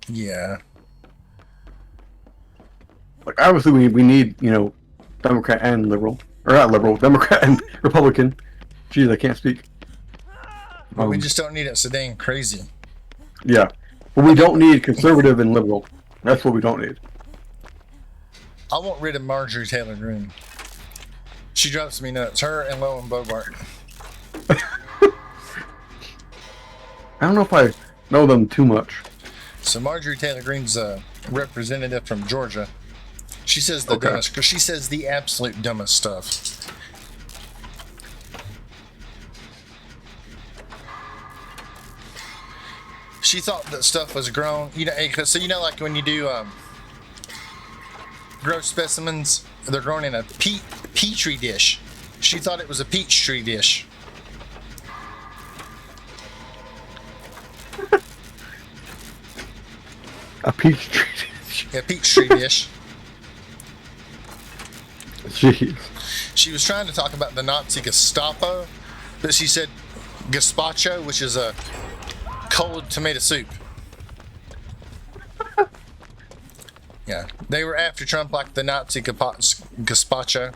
Yeah. Like obviously we need Democrat and liberal, or not liberal, Democrat and Republican. Jeez, I can't speak. But we Um, just don't need it so dang crazy. yeah, but I we mean, don't need conservative and liberal. That's what we don't need. I want rid of Marjorie Taylor Greene. She drives me nuts. Her and Lowen Bobart. I don't know if I know them too much. So Marjorie Taylor Greene's a representative from Georgia. She says the dumbest, because she says the absolute dumbest stuff. She thought that stuff was grown, so like when you do grow specimens, they're grown in a petri dish. She thought it was a peach tree dish. A peach tree dish. Yeah, peach tree dish. Jeez. She was trying to talk about the Nazi Gestapo, but she said gazpacho, which is a cold tomato soup. Yeah, they were after Trump like the Nazi gazpacho.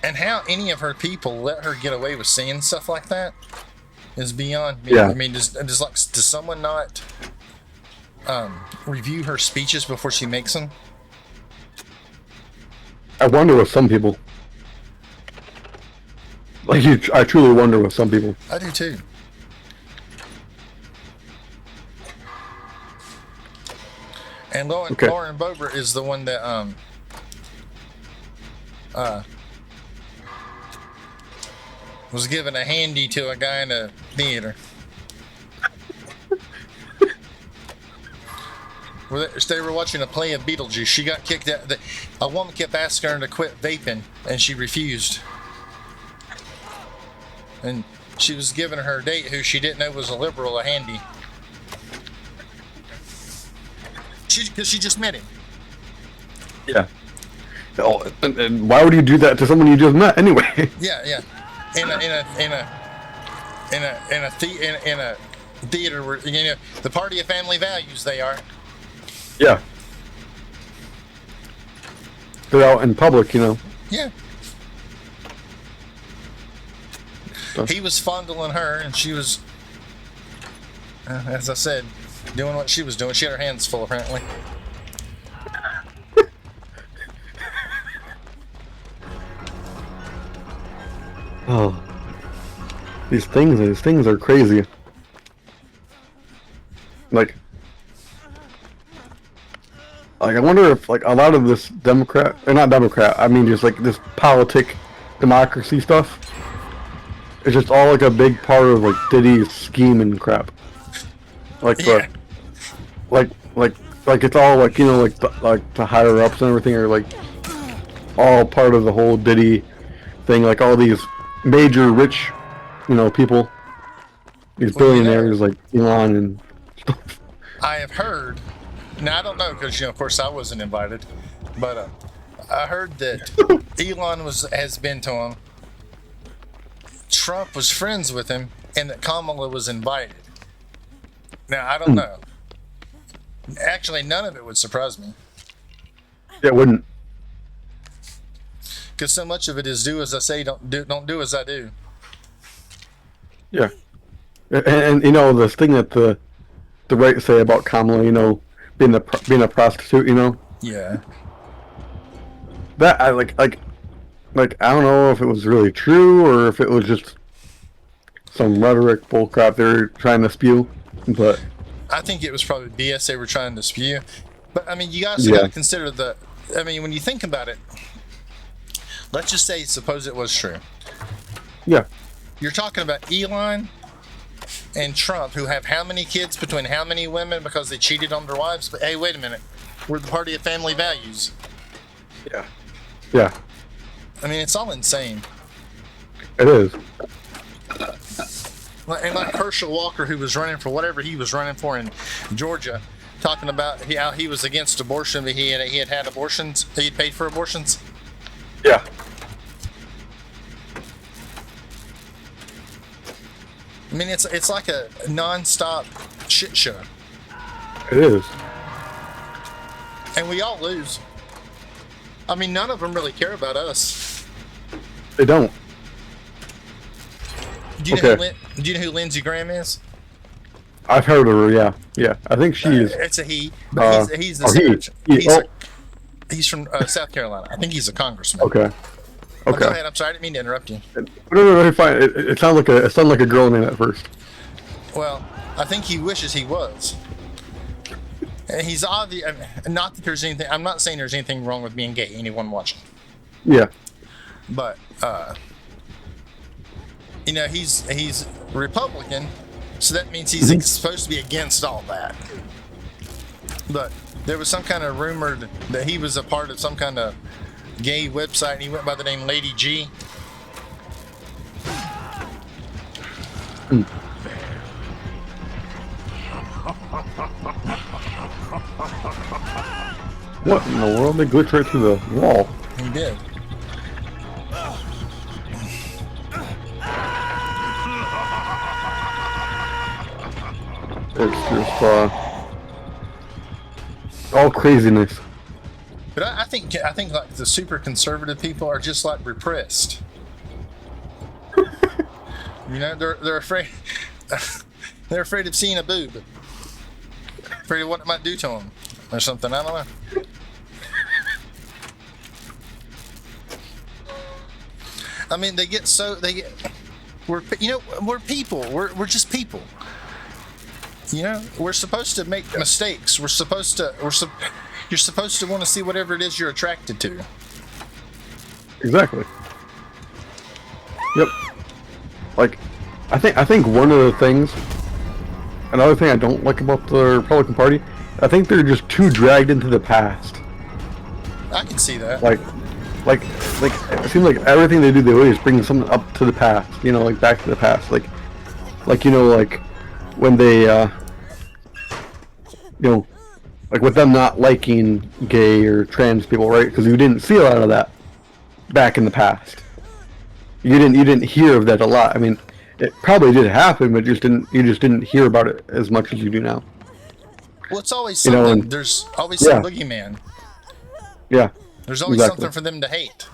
And how any of her people let her get away with saying stuff like that is beyond me. Yeah. I mean, does someone not review her speeches before she makes them? I wonder with some people. I truly wonder with some people. I do too. And Lauren Boebert is the one that was giving a handy to a guy in a theater. They were watching a play of Beetlejuice. She got kicked out. A woman kept asking her to quit vaping, and she refused. And she was giving her date, who she didn't know was a liberal, a handy. Because she just met him. Yeah. Oh, and why would you do that to someone you just met anyway? Yeah. In a theater where the party of family values they are. Yeah. They're out in public, Yeah. He was fondling her, and she was, as I said, doing what she was doing. She had her hands full, apparently. Oh. These things are crazy. Like I wonder if a lot of this Democrat, or not Democrat, I mean just this democracy stuff is just all a big part of Diddy's scheme and crap. Yeah. It's all the higher ups and everything are all part of the whole Diddy thing. All these major rich, people, these billionaires like Elon and stuff. I have heard. Now I don't know because of course I wasn't invited, but I heard that Elon has been to him. Trump was friends with him, and that Kamala was invited. Now I don't know. Actually, none of it would surprise me. It wouldn't. Because so much of it is do as I say, don't do as I do. Yeah, and this thing that the right say about Kamala, being a prostitute, Yeah. That I I don't know if it was really true or if it was just some rhetoric bullcrap they're trying to spew, but I think it was probably BS they were trying to spew. But I mean, you guys got to consider when you think about it, let's just say, suppose it was true. Yeah. You're talking about Elon and Trump, who have how many kids between how many women because they cheated on their wives? But hey, wait a minute. We're the party of family values. Yeah. Yeah. I mean, it's all insane. It is. And like Herschel Walker, who was running for whatever he was running for in Georgia, talking about how he was against abortion, but he had abortions. He had paid for abortions. Yeah. I mean, it's like a non-stop shit show, It is. and we all lose. I mean, none of them really care about us. They don't. Do you know do you know who Lindsey Graham is? I've heard of her. Yeah, yeah. I think she is. It's a he, but he's the senator. He's from South Carolina. I think he's a congressman. Okay. Oh, Okay. go ahead. I'm sorry, I didn't mean to interrupt you. No, fine. It sounded like a girl name at first. Well, I think he wishes he was. And he's obvious. Not that there's anything. I'm not saying there's anything wrong with being gay. Anyone watching? Yeah. But you know, he's Republican, so that means he's supposed to be against all that. But there was some kind of rumor that he was a part of some kind of gay website, and he went by the name Lady G. What in the world? They glitched right through the wall. He did. It's just all craziness. But I think like the super conservative people are just like repressed. You know, they're afraid. They're afraid of seeing a boob. Afraid of what it might do to them or something. I don't know. I mean, we're people. We're just people. You know, we're supposed to make mistakes. You're supposed to want to see whatever it is you're attracted to. Exactly. Yep. Like, I think one of the things, another thing I don't like about the Republican Party, I think they're just too dragged into the past. I can see that. Like it seems like everything they do, they always bring something up to the past. You know, like back to the past. Like you know, like when they, you know, like with them not liking gay or trans people, right? Because you didn't see a lot of that back in the past. You didn't hear of that a lot. I mean, it probably did happen, but you just didn't hear about it as much as you do now. Well, it's always something. You know, there's always some boogeyman. Yeah. There's always something for them to hate.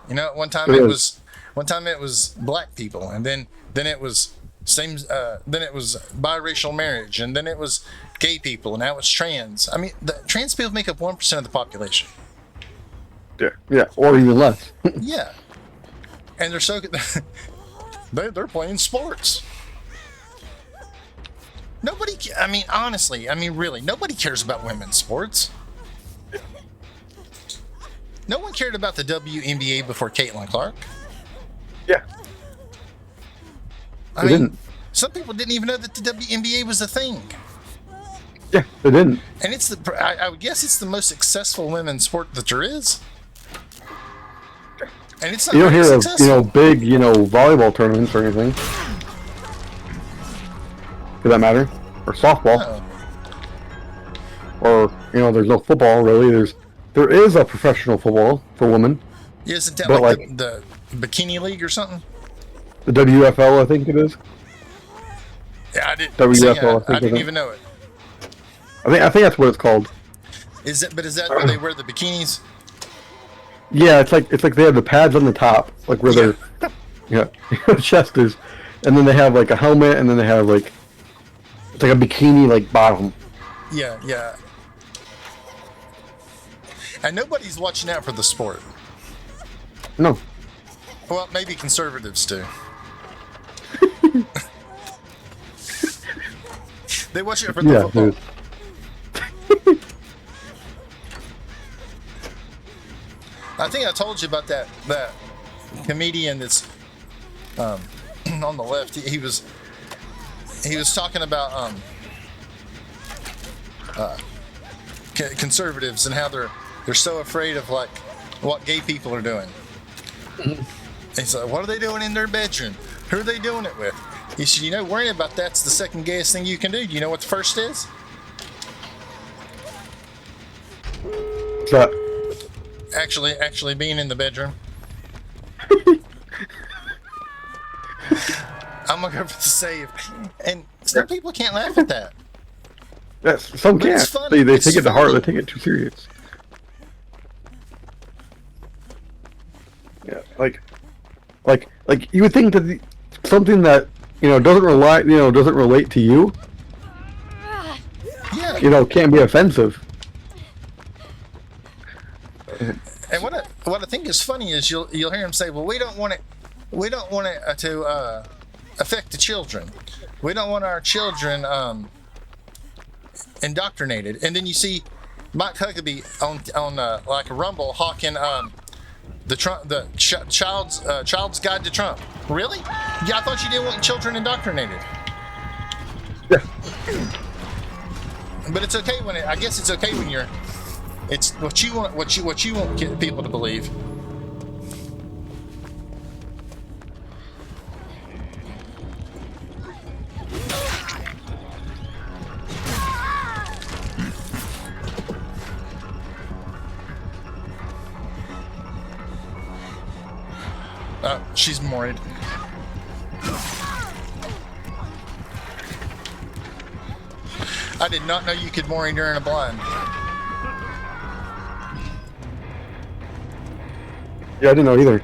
You know, one time it was black people, and then it was then it was biracial marriage, and then it was gay people, and now it's trans. I mean, the trans people make up 1% of the population. Yeah, or even less. Yeah, and they're so they're playing sports. Nobody. I mean, honestly. I mean, really, nobody cares about women's sports. No one cared about the WNBA before Caitlin Clark. Yeah. I mean, some people didn't even know that the WNBA was a thing. Yeah, they didn't. And it's I would guess it's the most successful women's sport that there is. And it's not you don't hear successful. of big volleyball tournaments or anything. For that matter, or softball, No. or there's no football really. There is a professional football for women. Yeah, isn't that but like the bikini league or something? The WFL, I think it is. Yeah, I didn't. WFL, I didn't even know it. I think that's what it's called. Is that where they wear the bikinis? Yeah, it's like they have the pads on the top, like where their chest is, and then they have like a helmet, and then they have like it's like a bikini like bottom. Yeah. And nobody's watching out for the sport. No. Well, maybe conservatives do. They watch it for the football. I think I told you about that comedian that's on the left. He was talking about conservatives and how they're so afraid of like what gay people are doing. He's like, what are they doing in their bedroom? Who are they doing it with? He said, worrying about that's the second gayest thing you can do. Do you know what the first is? What's that? Actually being in the bedroom. I'm I'm gonna go for the save. And some people can't laugh at that. Yes, some But it's can't. funny. They It's take it to heart. funny. They take it too serious. Yeah, like you would think that something that doesn't relate to you, Yeah. can't be offensive. And what I think is funny is you'll hear him say, "Well, we don't want it to affect the children. We don't want our children indoctrinated." And then you see Mike Huckabee on like a Rumble hawking child's guide to Trump. Really? Yeah, I thought you didn't want children indoctrinated. Yeah. But it's okay I guess it's okay when you're. It's what you want people to believe. She's worried. I did not know you could mori during a blind. Yeah, I didn't know either.